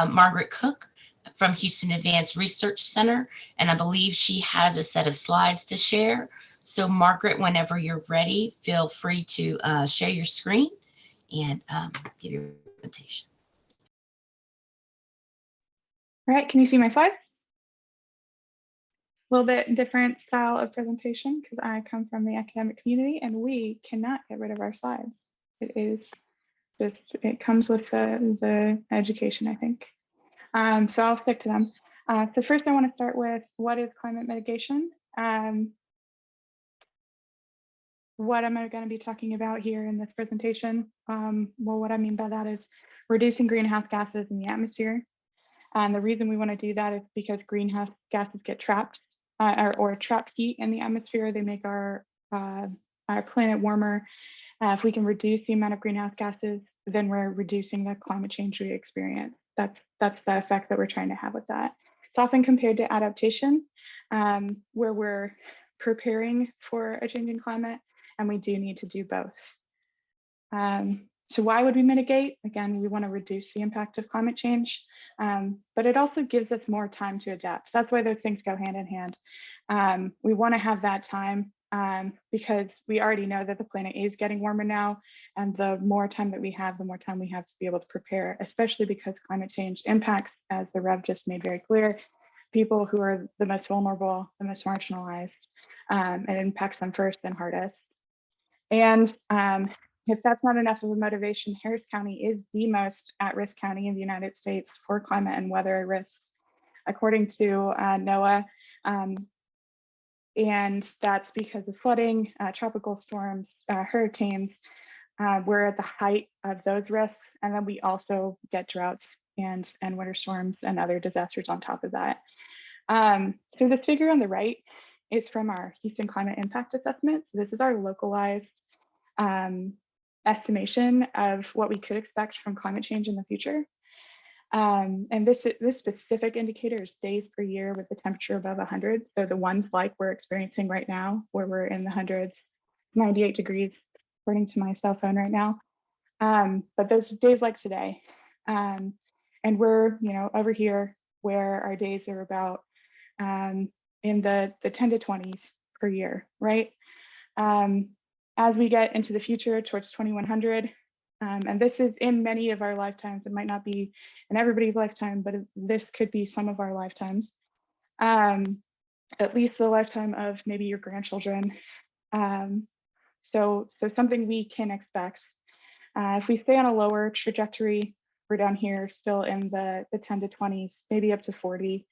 Margaret Cook from Houston Advanced Research Center, and I believe she has a set of slides to share. So Margaret, whenever you're ready, feel free to share your screen and give your presentation. All right, can you see my slides? A little bit different style of presentation because I come from the academic community and we cannot get rid of our slides. It comes with the education, I think. So I'll stick to them. So first I want to start with what is climate mitigation? What am I going to be talking about here in this presentation? Well, what I mean by that is reducing greenhouse gases in the atmosphere. And the reason we want to do that is because greenhouse gases get trapped or trapped heat in the atmosphere. They make our planet warmer. If we can reduce the amount of greenhouse gases, then we're reducing the climate change we experience. That's the effect that we're trying to have with that. It's often compared to adaptation, where we're preparing for a changing climate, and we do need to do both. So why would we mitigate? Again, we want to reduce the impact of climate change, but it also gives us more time to adapt. That's why those things go hand in hand. We want to have that time because we already know that the planet is getting warmer now, and the more time that we have, the more time we have to be able to prepare, especially because climate change impacts, as the Rev just made very clear, people who are the most vulnerable, the most marginalized. It impacts them first and hardest. And if that's not enough of a motivation, Harris County is the most at-risk county in the United States for climate and weather risks, according to NOAA. And that's because of flooding, tropical storms, hurricanes. We're at the height of those risks. And then we also get droughts and winter storms and other disasters on top of that. So the figure on the right is from our Houston Climate Impact Assessment. So this is our localized estimation of what we could expect from climate change in the future. And this specific indicator is days per year with the temperature above 100. So the ones like we're experiencing right now, where we're in the hundreds, 98 degrees, according to my cell phone right now. But those days like today. And we're, over here where our days are about in the 10 to 20s per year, right? As we get into the future towards 2100, and this is in many of our lifetimes, it might not be in everybody's lifetime, but this could be some of our lifetimes, at least the lifetime of maybe your grandchildren. So something we can expect. If we stay on a lower trajectory, we're down here still in the 10 to 20s, maybe up to 40.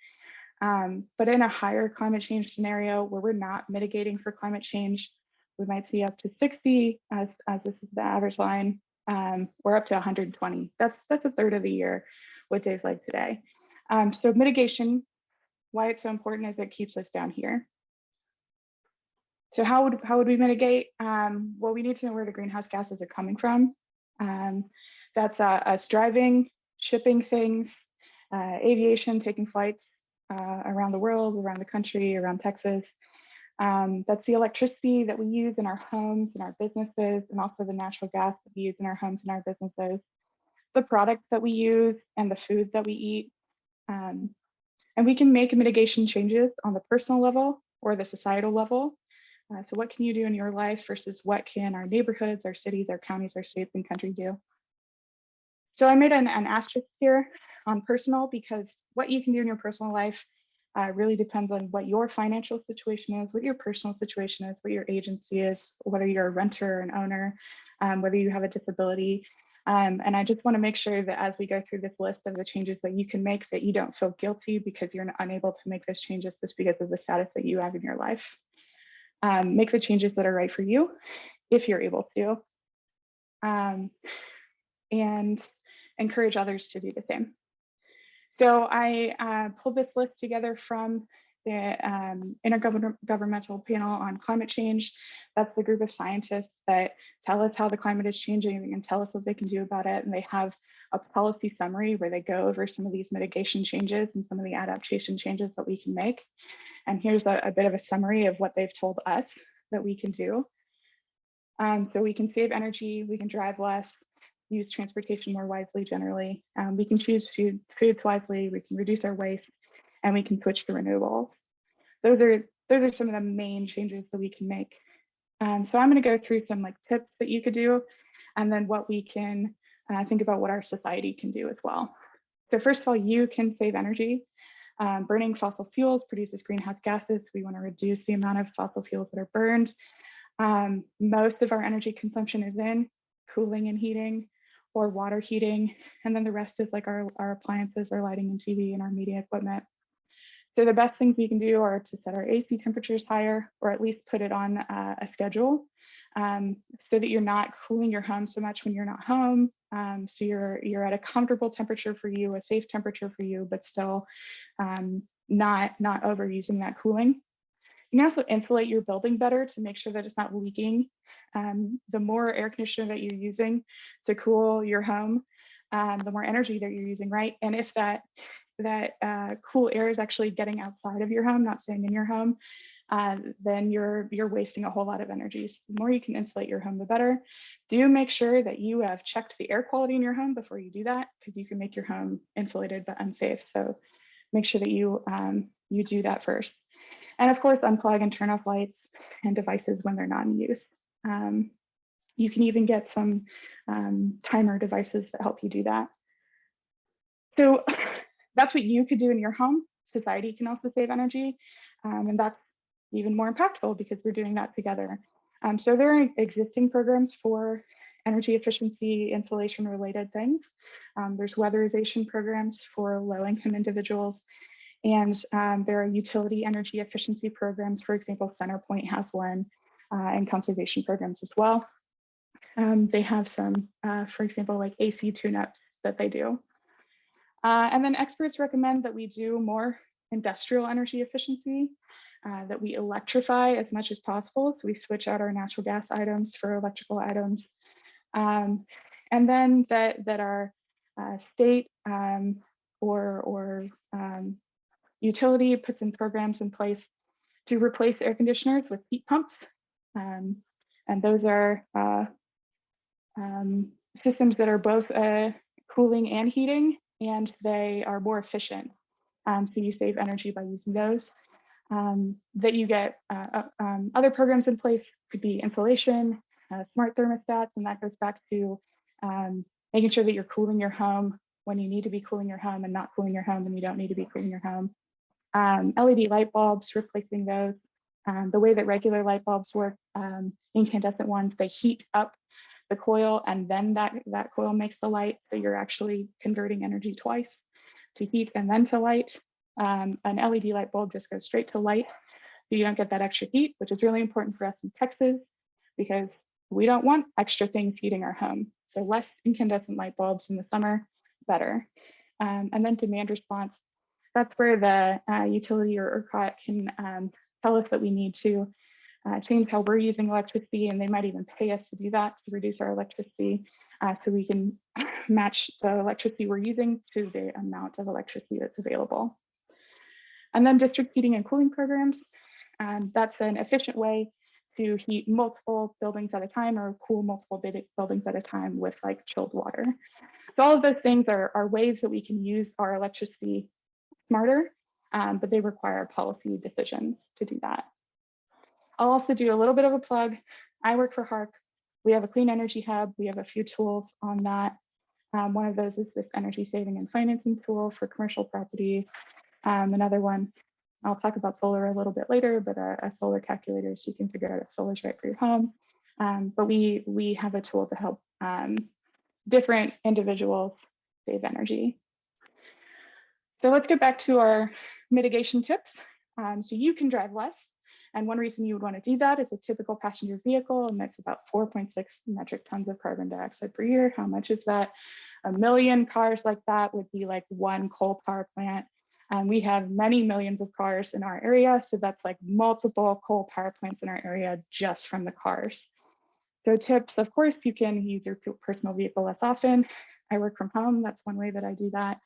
But in a higher climate change scenario where we're not mitigating for climate change, we might see up to 60 as this is the average line, or up to 120. That's a third of the year with days like today. So mitigation, why it's so important is it keeps us down here. So how would we mitigate? Well, we need to know where the greenhouse gases are coming from. That's us driving, shipping things, aviation, taking flights around the world, around the country, around Texas. That's the electricity that we use in our homes and our businesses, and also the natural gas that we use in our homes and our businesses, the products that we use and the food that we eat. And we can make mitigation changes on the personal level or the societal level. So what can you do in your life versus what can our neighborhoods, our cities, our counties, our states, and country do? So I made an asterisk here on personal, because what you can do in your personal life really depends on what your financial situation is, what your personal situation is, what your agency is, whether you're a renter or an owner, whether you have a disability. And I just want to make sure that as we go through this list of the changes that you can make, that you don't feel guilty because you're unable to make those changes just because of the status that you have in your life. Make the changes that are right for you, if you're able to, and encourage others to do the same. So I pulled this list together from the Intergovernmental Panel on Climate Change. That's the group of scientists that tell us how the climate is changing and tell us what they can do about it. And they have a policy summary where they go over some of these mitigation changes and some of the adaptation changes that we can make. And here's a bit of a summary of what they've told us that we can do. So we can save energy, we can drive less, use transportation more wisely generally. We can choose foods wisely, we can reduce our waste, and we can switch to renewables. Those are some of the main changes that we can make. So I'm going to go through some like tips that you could do, and then what we can think about what our society can do as well. So first of all, you can save energy. Burning fossil fuels produces greenhouse gases. We want to reduce the amount of fossil fuels that are burned. Most of our energy consumption is in cooling and heating or water heating. And then the rest is like our appliances, our lighting and TV and our media equipment. So the best things we can do are to set our AC temperatures higher, or at least put it on a schedule so that you're not cooling your home so much when you're not home. So you're at a comfortable temperature for you, a safe temperature for you, but still not overusing that cooling. You can also insulate your building better to make sure that it's not leaking. The more air conditioner that you're using to cool your home, the more energy that you're using, right? And if that cool air is actually getting outside of your home, not staying in your home, then you're wasting a whole lot of energy. So the more you can insulate your home, the better. Do make sure that you have checked the air quality in your home before you do that, because you can make your home insulated but unsafe. So make sure that you do that first. And of course, unplug and turn off lights and devices when they're not in use. You can even get some timer devices that help you do that. So that's what you could do in your home. Society can also save energy, and that's even more impactful because we're doing that together. So there are existing programs for energy efficiency, insulation related things. There's weatherization programs for low-income individuals, and there are utility energy efficiency programs. For example, Centerpoint has one, and conservation programs as well. They have some, for example, like AC tune-ups that they do. And then experts recommend that we do more industrial energy efficiency, that we electrify as much as possible. So we switch out our natural gas items for electrical items. And then that our state or utility puts in programs in place to replace air conditioners with heat pumps. And those are systems that are both cooling and heating, and they are more efficient. So you save energy by using those. That you get other programs in place, could be insulation, smart thermostats, and that goes back to making sure that you're cooling your home when you need to be cooling your home and not cooling your home when you don't need to be cooling your home. LED light bulbs, replacing those. The way that regular light bulbs work, incandescent ones, they heat up the coil, and then that coil makes the light. So you're actually converting energy twice, to heat and then to light. An LED light bulb just goes straight to light, so you don't get that extra heat, which is really important for us in Texas because we don't want extra things heating our home. So less incandescent light bulbs in the summer, better. And then demand response. That's where the utility or ERCOT can tell us that we need to change how we're using electricity, and they might even pay us to do that, to reduce our electricity, so we can match the electricity we're using to the amount of electricity that's available. And then district heating and cooling programs. That's an efficient way to heat multiple buildings at a time or cool multiple buildings at a time with like chilled water. So all of those things are ways that we can use our electricity smarter, but they require policy decisions to do that. I'll also do a little bit of a plug. I work for HARC. We have a clean energy hub. We have a few tools on that. One of those is this energy saving and financing tool for commercial properties. Another one, I'll talk about solar a little bit later, but a solar calculator so you can figure out if solar's right for your home. But we have a tool to help different individuals save energy. So let's get back to our mitigation tips. So you can drive less. And one reason you would want to do that is a typical passenger vehicle emits about 4.6 metric tons of carbon dioxide per year. How much is that? 1 million cars like that would be like one coal power plant. And we have many millions of cars in our area. So that's like multiple coal power plants in our area just from the cars. So tips, of course, you can use your personal vehicle less often. I work from home. That's one way that I do that.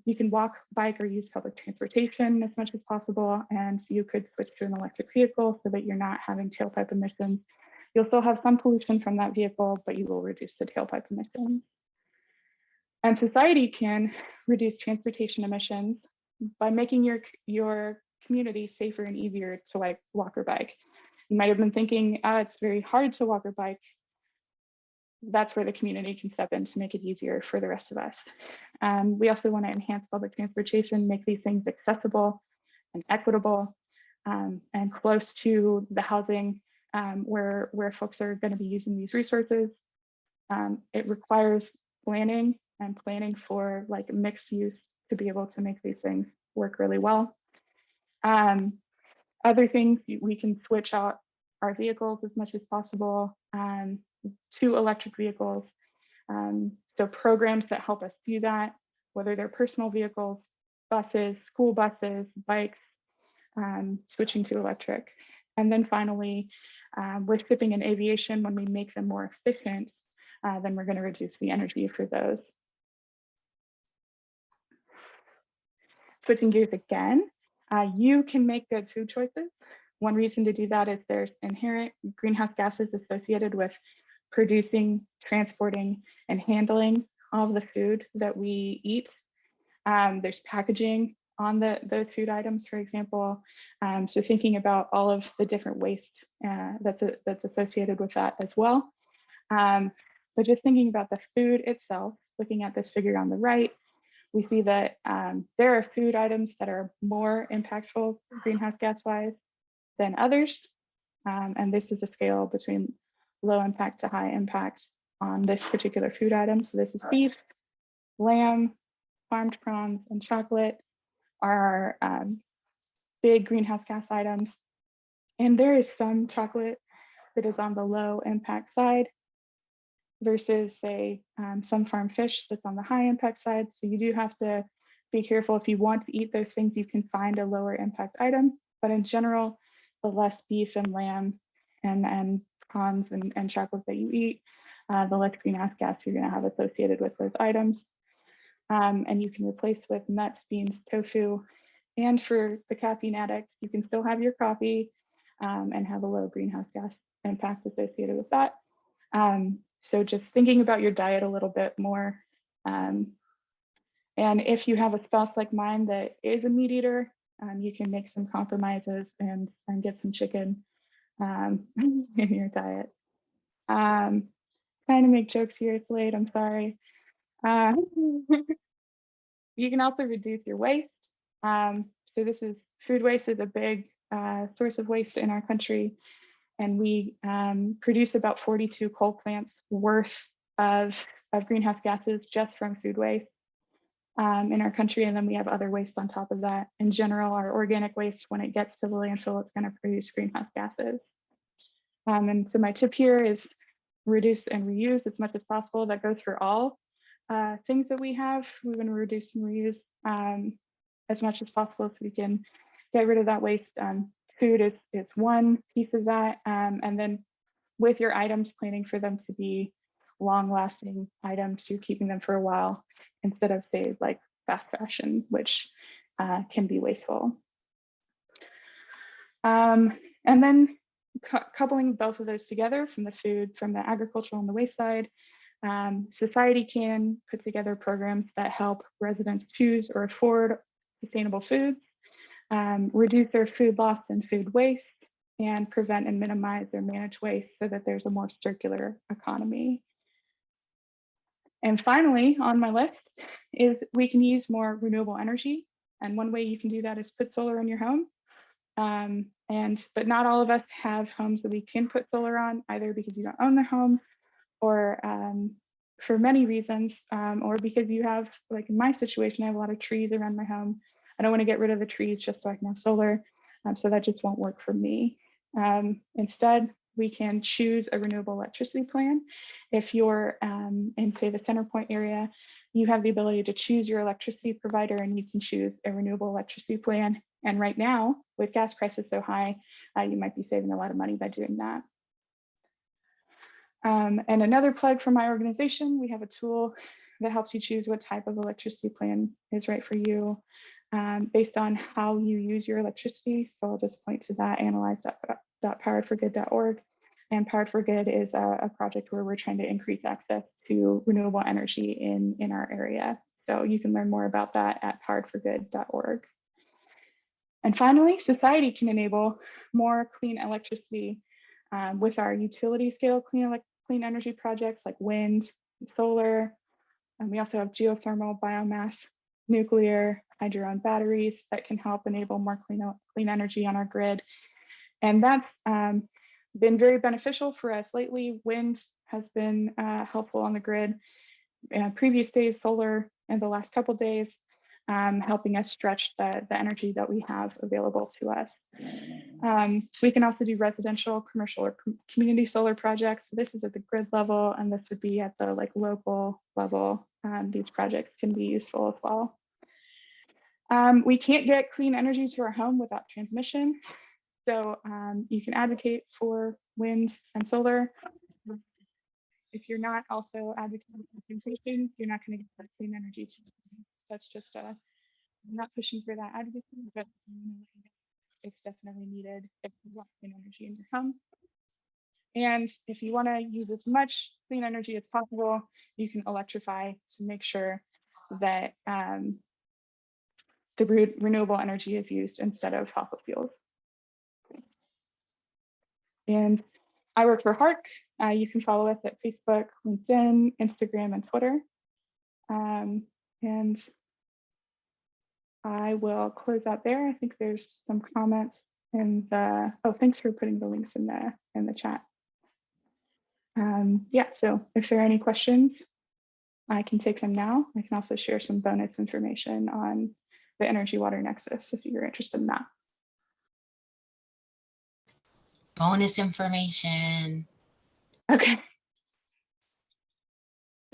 You can walk, bike, or use public transportation as much as possible. And you could switch to an electric vehicle so that you're not having tailpipe emissions You'll still have some pollution from that vehicle, but you will reduce the tailpipe emissions. And society can reduce transportation emissions by making your community safer and easier to like walk or bike. You might have been thinking, it's very hard to walk or bike. That's where the community can step in to make it easier for the rest of us. We also want to enhance public transportation, make these things accessible and equitable, and close to the housing where folks are going to be using these resources. It requires planning and planning for like mixed use to be able to make these things work really well. Other things, we can switch out our vehicles as much as possible to electric vehicles. So programs that help us do that, whether they're personal vehicles, buses, school buses, bikes, switching to electric. And then finally, with shipping and aviation, when we make them more efficient, then we're going to reduce the energy for those. Switching gears again, you can make good food choices. One reason to do that is there's inherent greenhouse gases associated with producing, transporting, and handling all of the food that we eat. There's packaging on those food items, for example. So thinking about all of the different waste that's associated with that as well. But just thinking about the food itself, looking at this figure on the right, we see that there are food items that are more impactful greenhouse gas wise than others. And this is a scale between low impact to high impact on this particular food item. So this is beef, lamb, farmed prawns, and chocolate are our big greenhouse gas items. And there is some chocolate that is on the low impact side versus say some farm fish that's on the high impact side. So you do have to be careful. If you want to eat those things, you can find a lower impact item, but in general, the less beef and lamb and prawns and chocolate that you eat, the less greenhouse gas you're going to have associated with those items. And you can replace with nuts, beans, tofu. And for the caffeine addicts, you can still have your coffee and have a low greenhouse gas impact associated with that. So just thinking about your diet a little bit more. And if you have a spouse like mine that is a meat eater, you can make some compromises and get some chicken in your diet. Trying to make jokes here, it's late, I'm sorry. You can also reduce your waste. So this is food waste is a big source of waste in our country. And we produce about 42 coal plants worth of greenhouse gases just from food waste in our country. And then we have other waste on top of that. In general, our organic waste, when it gets to the landfill, it's going to produce greenhouse gases. And so my tip here is reduce and reuse as much as possible. That goes for all things that we have. We're going to reduce and reuse as much as possible so we can get rid of that waste. Food is one piece of that. And then with your items, planning for them to be long-lasting items, you're keeping them for a while instead of say like fast fashion, which can be wasteful. And then coupling both of those together from the food, from the agricultural and the waste side, society can put together programs that help residents choose or afford sustainable foods, reduce their food loss and food waste, and prevent and minimize or manage waste so that there's a more circular economy. And finally, on my list is we can use more renewable energy. And one way you can do that is put solar in your home. But not all of us have homes that we can put solar on, either because you don't own the home or for many reasons, or because you have, like in my situation, I have a lot of trees around my home. I don't want to get rid of the trees just so I can have solar. So that just won't work for me. Instead, we can choose a renewable electricity plan. If you're in, say, the Center Point area, you have the ability to choose your electricity provider and you can choose a renewable electricity plan. And right now, with gas prices so high, you might be saving a lot of money by doing that. And another plug from my organization, we have a tool that helps you choose what type of electricity plan is right for you based on how you use your electricity. So I'll just point to that, analyze.poweredforgood.org. And Powered for Good is a project where we're trying to increase access to renewable energy in our area. So you can learn more about that at poweredforgood.org. And finally, society can enable more clean electricity with our utility scale clean energy projects like wind, and solar. And we also have geothermal, biomass, nuclear, hydro, and batteries that can help enable more clean energy on our grid. And that's been very beneficial for us lately. Wind has been helpful on the grid. Previous days, solar in the last couple of days, helping us stretch the energy that we have available to us. We can also do residential, commercial, or community solar projects. This is at the grid level, and this would be at the local level. These projects can be useful as well. We can't get clean energy to our home without transmission. So you can advocate for wind and solar. If you're not also advocating for transmission, you're not going to get that clean energy to you. That's just I'm not pushing for that advocacy, but it's definitely needed if you want clean energy in your home. And if you want to use as much clean energy as possible, you can electrify to make sure that the renewable energy is used instead of fossil fuels. And I work for HARC. You can follow us at Facebook, LinkedIn, Instagram, and Twitter. And I will close out there. I think there's some comments in the, oh, thanks for putting the links in the chat. Yeah, so if there are any questions, I can take them now. I can also share some bonus information on the energy water nexus if you're interested in that. Bonus information. Okay.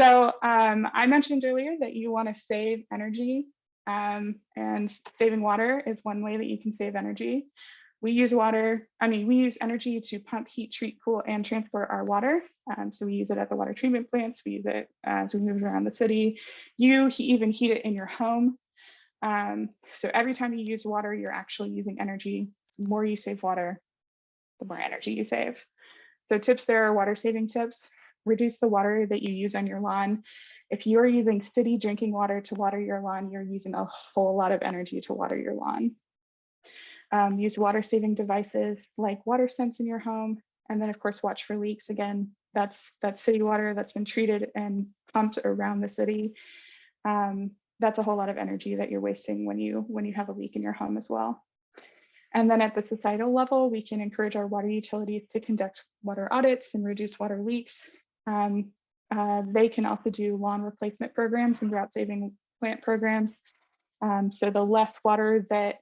So I mentioned earlier that you want to save energy, and saving water is one way that you can save energy. We use energy to pump, heat, treat, cool, and transport our water. So we use it at the water treatment plants. We use it as we move around the city. You even heat it in your home. So every time you use water, you're actually using energy. The more you save water, the more energy you save. So tips there are water saving tips. Reduce the water that you use on your lawn. If you're using city drinking water to water your lawn, you're using a whole lot of energy to water your lawn. Use water saving devices like WaterSense in your home. And then of course, watch for leaks. Again, that's city water that's been treated and pumped around the city. That's a whole lot of energy that you're wasting when you have a leak in your home as well. And then at the societal level, we can encourage our water utilities to conduct water audits and reduce water leaks. They can also do lawn replacement programs and drought saving plant programs. So the less water that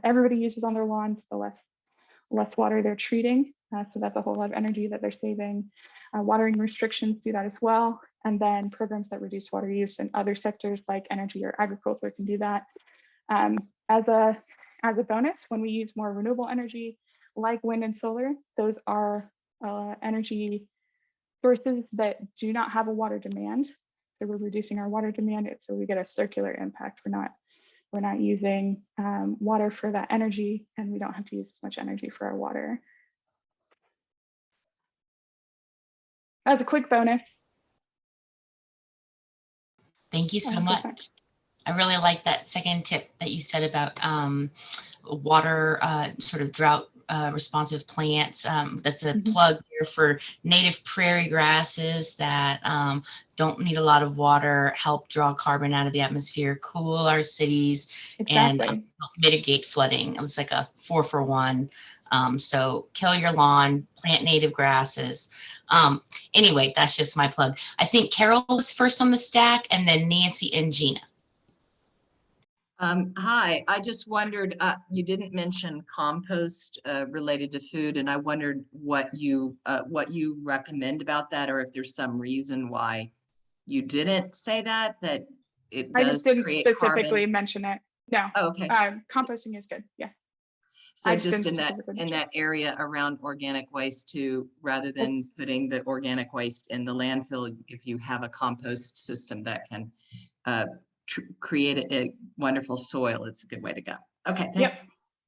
everybody uses on their lawns, the less water they're treating. So that's a whole lot of energy that they're saving. Watering restrictions do that as well. And then programs that reduce water use in other sectors like energy or agriculture can do that. As a bonus, when we use more renewable energy like wind and solar, those are energy sources that do not have a water demand. So we're reducing our water demand, so we get a circular impact. We're not using water for that energy, and we don't have to use as much energy for our water. As a quick bonus. Thank you so much. I really like that second tip that you said about water, sort of drought responsive plants. That's a plug here for native prairie grasses that don't need a lot of water, help draw carbon out of the atmosphere, cool our cities, and help mitigate flooding. It's like a 4-for-1. So kill your lawn, plant native grasses. Anyway, that's just my plug. I think Carol was first on the stack, and then Nancy and Gina. Hi, I just wondered, you didn't mention compost related to food, and I wondered what you recommend about that, or if there's some reason why you didn't say that it does. I just didn't create specifically carbon. mention it. No. Oh, okay. Composting is good. Yeah. So just in that area around organic waste too, rather than putting the organic waste in the landfill, if you have a compost system that can create a wonderful soil, it's a good way to go. Okay, thanks. Yep.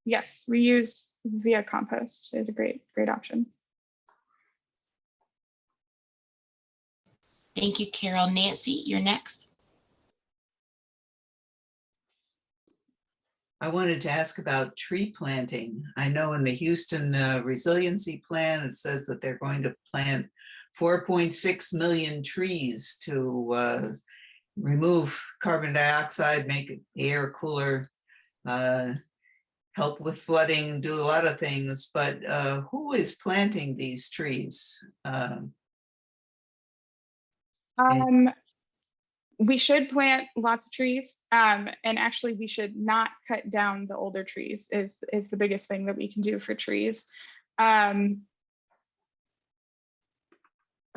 Yes, reuse via compost is a great option. Thank you, Carol. Nancy, you're next. I wanted to ask about tree planting. I know in the Houston Resiliency Plan, it says that they're going to plant 4.6 million trees to remove carbon dioxide, make the air cooler, help with flooding, do a lot of things. But who is planting these trees? We should plant lots of trees, and actually we should not cut down the older trees is the biggest thing that we can do for trees.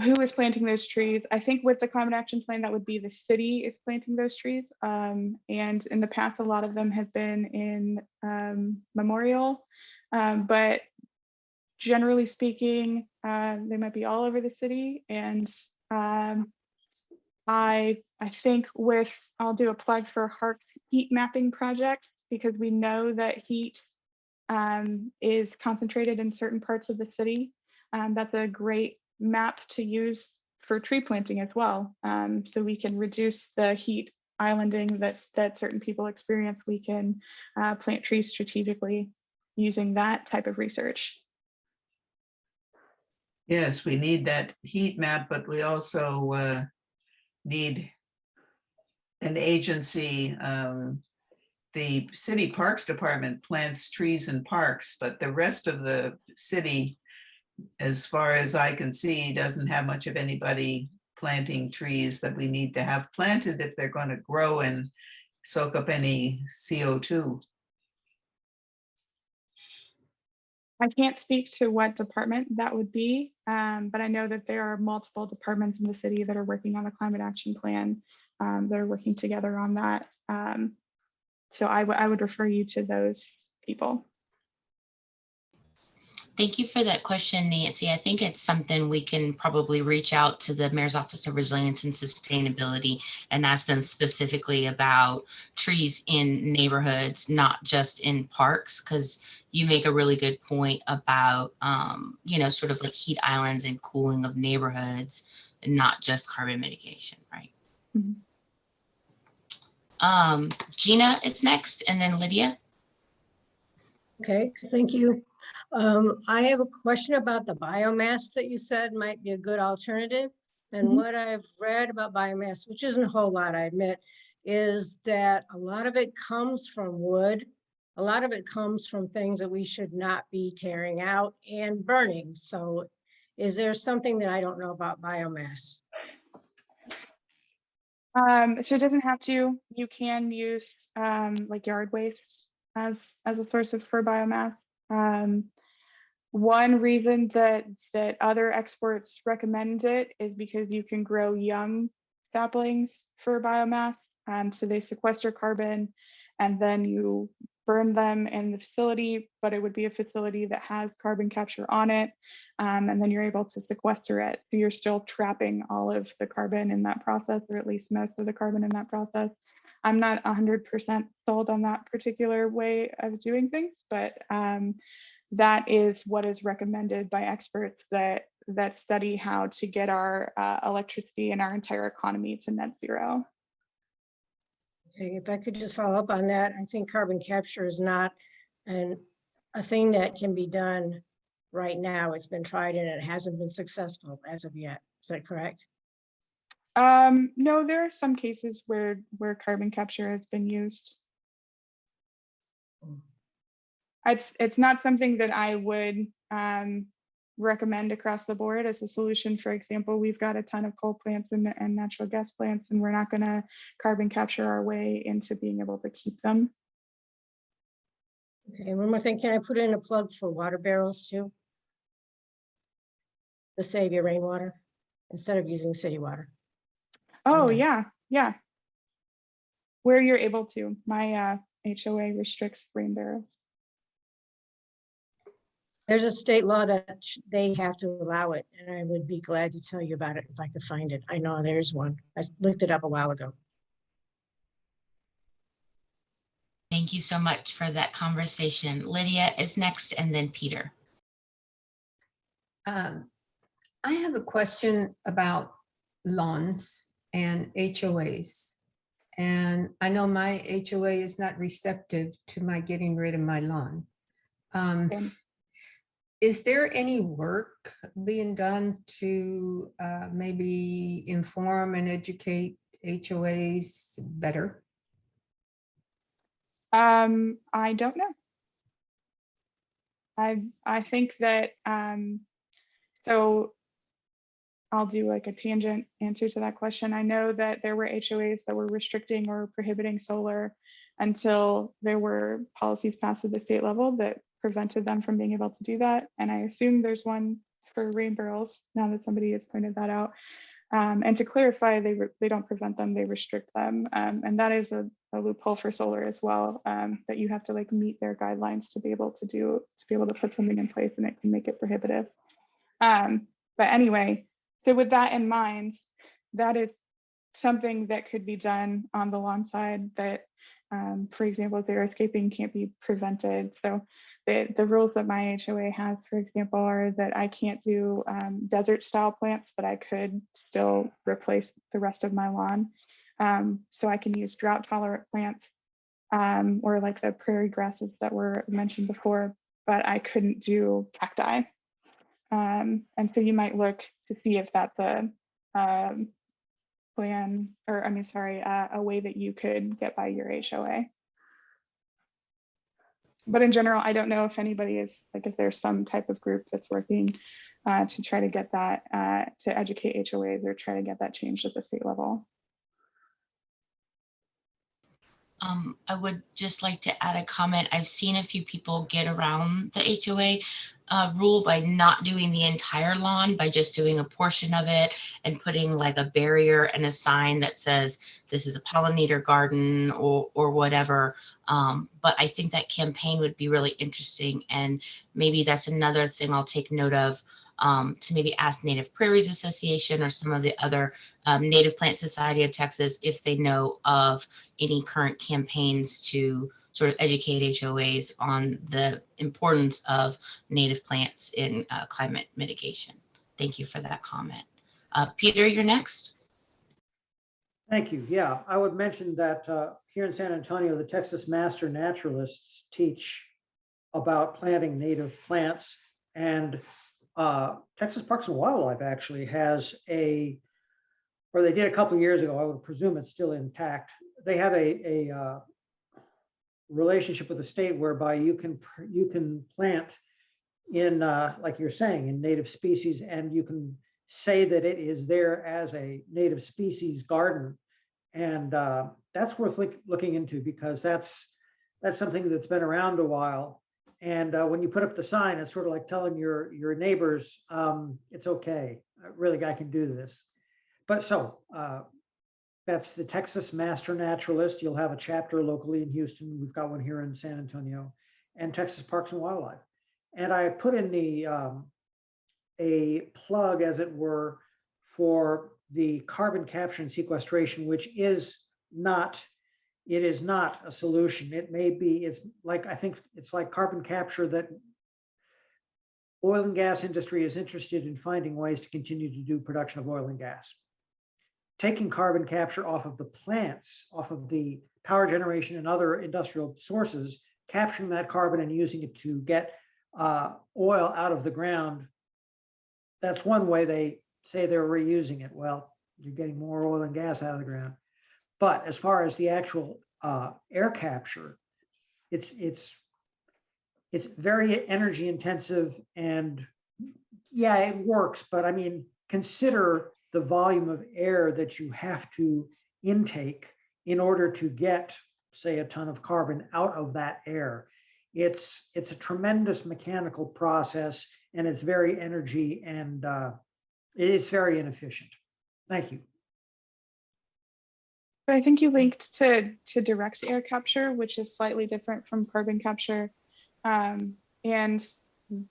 Who is planting those trees? I think with the climate action plan, that would be the city is planting those trees. And in the past, a lot of them have been in Memorial, but generally speaking, they might be all over the city. And I think I'll do a plug for HARC's heat mapping project, because we know that heat is concentrated in certain parts of the city. That's a great map to use for tree planting as well. So we can reduce the heat islanding that certain people experience. We can plant trees strategically using that type of research. Yes, we need that heat map, but we also need an agency. The city parks department plants trees in parks, but the rest of the city, as far as I can see, doesn't have much of anybody planting trees that we need to have planted if they're going to grow and soak up any CO2. I can't speak to what department that would be, but I know that there are multiple departments in the city that are working on the climate action plan, that are working together on that. So I would refer you to those people. Thank you for that question, Nancy. I think it's something we can probably reach out to the Mayor's Office of Resilience and Sustainability and ask them specifically about trees in neighborhoods, not just in parks, because you make a really good point about, sort of like heat islands and cooling of neighborhoods, and not just carbon mitigation, right? Mm-hmm. Gina is next, and then Lydia. Okay, thank you. I have a question about the biomass that you said might be a good alternative. And what I've read about biomass, which isn't a whole lot, I admit, is that a lot of it comes from wood. A lot of it comes from things that we should not be tearing out and burning. So is there something that I don't know about biomass? So it doesn't have to. You can use like yard waste as a source for biomass. One reason that other experts recommend it is because you can grow young saplings for biomass. So they sequester carbon and then you burn them in the facility, but it would be a facility that has carbon capture on it. And then you're able to sequester it. So you're still trapping all of the carbon in that process, or at least most of the carbon in that process. I'm not 100% sold on that particular way of doing things, but that is what is recommended by experts that study how to get our electricity and our entire economy to net zero. Okay, if I could just follow up on that, I think carbon capture is not a thing that can be done right now. It's been tried and it hasn't been successful as of yet. Is that correct? No, there are some cases where carbon capture has been used. It's not something that I would recommend across the board as a solution. For example, we've got a ton of coal plants and natural gas plants, and we're not going to carbon capture our way into being able to keep them. Okay, one more thing. Can I put in a plug for water barrels too? To save your rainwater instead of using city water. Oh, yeah. Where you're able to. My HOA restricts rain barrels. There's a state law that they have to allow it, and I would be glad to tell you about it if I could find it. I know there's one. I looked it up a while ago. Thank you so much for that conversation. Lydia is next, and then Peter. I have a question about lawns and HOAs. And I know my HOA is not receptive to my getting rid of my lawn. Okay. Is there any work being done to maybe inform and educate HOAs better? I don't know. I think that so I'll do like a tangent answer to that question. I know that there were HOAs that were restricting or prohibiting solar until there were policies passed at the state level that prevented them from being able to do that. And I assume there's one for rain barrels now that somebody has pointed that out. And to clarify, they don't prevent them, they restrict them. And that is a loophole for solar as well, that you have to like meet their guidelines to be able to put something in place, and it can make it prohibitive. But anyway, so with that in mind, that is something that could be done on the lawn side that, for example, xeriscaping can't be prevented. So the rules that my HOA has, for example, are that I can't do desert style plants, but I could still replace the rest of my lawn. So I can use drought tolerant plants or like the prairie grasses that were mentioned before, but I couldn't do cacti. And so you might look to see if that's a plan, or I mean, sorry, a way that you could get by your HOA. But in general, I don't know if anybody is like, if there's some type of group that's working to try to get that, to educate HOAs or try to get that changed at the state level. I would just like to add a comment. I've seen a few people get around the HOA rule by not doing the entire lawn, by just doing a portion of it and putting like a barrier and a sign that says this is a pollinator garden or whatever. But I think that campaign would be really interesting, and maybe that's another thing I'll take note of, to maybe ask Native Prairies Association or some of the other Native Plant Society of Texas if they know of any current campaigns to sort of educate HOAs on the importance of native plants in climate mitigation. Thank you for that comment. Peter, you're next. Thank you. Yeah, I would mention that here in San Antonio, the Texas Master Naturalists teach about planting native plants, and Texas Parks and Wildlife actually has or they did a couple of years ago, I would presume it's still intact. They have a relationship with the state whereby you can plant in, like you're saying, in native species, and you can say that it is there as a native species garden. And that's worth looking into, because that's something that's been around a while. And when you put up the sign, it's sort of like telling your neighbors, it's okay, really, I can do this. But so that's the Texas Master Naturalist. You'll have a chapter locally in Houston. We've got one here in San Antonio, and Texas Parks and Wildlife. And I put in the a plug, as it were, for the carbon capture and sequestration, which is not, it is not a solution. It may be, it's like, I think it's like carbon capture that oil and gas industry is interested in finding ways to continue to do production of oil and gas. Taking carbon capture off of the plants, off of the power generation and other industrial sources, capturing that carbon and using it to get oil out of the ground. That's one way they say they're reusing it. Well, you're getting more oil and gas out of the ground. But as far as the actual air capture, it's very energy intensive, and yeah, it works. But I mean, consider the volume of air that you have to intake in order to get, say, a ton of carbon out of that air. It's a tremendous mechanical process, and it's very energy, and it is very inefficient. Thank you. I think you linked to direct air capture, which is slightly different from carbon capture. And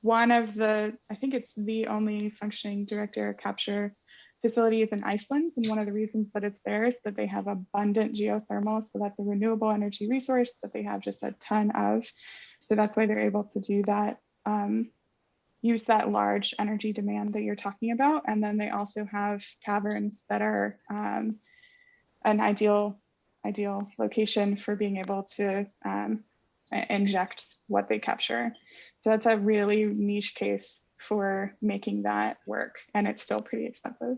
one of the, I think it's the only functioning direct air capture facility is in Iceland. And one of the reasons that it's there is that they have abundant geothermal. So that's a renewable energy resource that they have just a ton of. So that's why they're able to do that. use that large energy demand that you're talking about. And then they also have caverns that are an ideal location for being able to inject what they capture. So that's a really niche case for making that work, and it's still pretty expensive.